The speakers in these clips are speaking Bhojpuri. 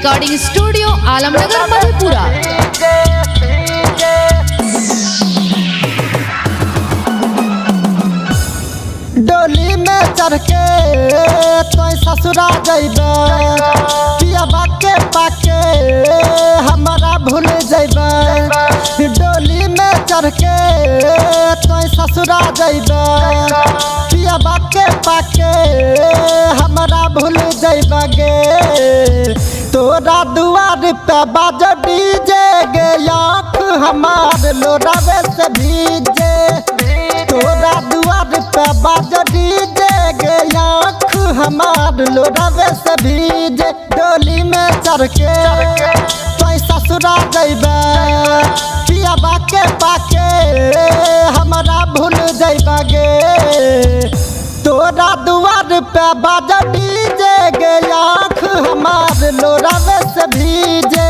Recording studio Alamnagar Madhepura. डोली में चढ़ के तो ससुरा जइबे, पियाबा के पाके हमारा भूल जइबे। डोली में चढ़ के तो ससुरा जइबे, पियाबा के पाके हमारा भूल जइबे गे। तोरा दुआर पे बाज डीजे गे, आँख हमार लोरावे से भीजे। तोरा दुआर पे बाज डीजे गे, आँख हमार लोरावे से भीजे। डोली में चढ़ के तो ससुरा जइबे, पियाबा के पाके हमारा भूल जइबे गे। तोरा दुआर पे बाज डीजे गे, आँख हमार लोरावे से भीजे।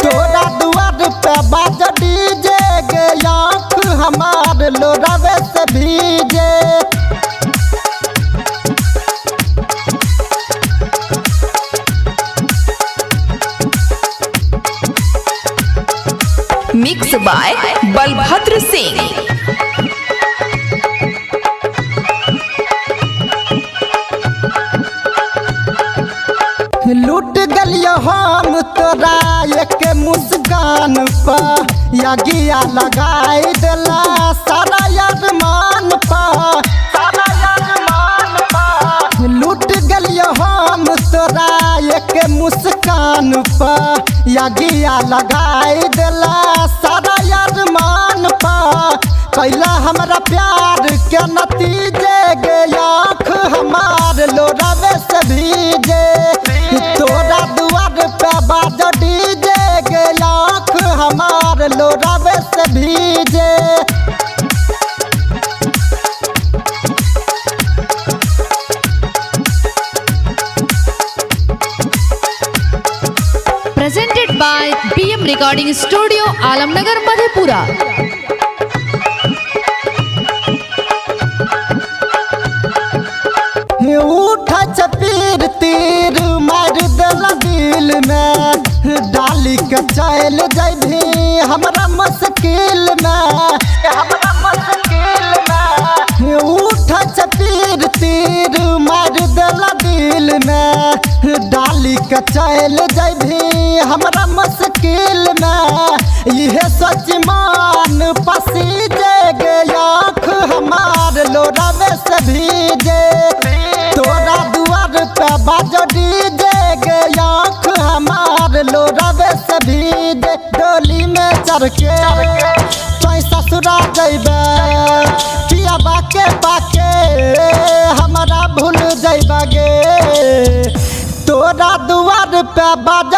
तोरा दुआर पे बाज डीजे गे, आँख हमार लोरावे से भीजे। Mix by Balbhadra Singh. लूट गलियो हम तोरा एक मुस्कान पर, यगिया लगाई दिला सारा अरमान पर। लूट गलियो हम तोरा एक मुस्कान पर, यगिया लगाई दिला सारा अरमान पर। कैला हमरा प्यार के नतीजे गे, आँख हमार लोरावे से भीजे। तोरा दुआर पे बाज डीजे गे, आँख हमार लोरावे से भीजे। Presented by PM recording studio Alamnagar Madhepura. उठा चपीर तीर मार देला दिल में, डाली के चल जइभी हमरा मुश्किल में। उठा चपीर तीर मार देला दिल में, डाली के चल जइभी हमरा मुश्किल में। यह सच मान पसीजे गे, आँख हमार लोरावे से भीजे। तोरा दुआर पे बाज डीजे गे, आँख हमार लोरावे से भीजे। डोली में चढ़ के तो ससुरा जइबे, पियाबा के पाके हमारा भूल जइबे गे। तोरा दुआर पे बाज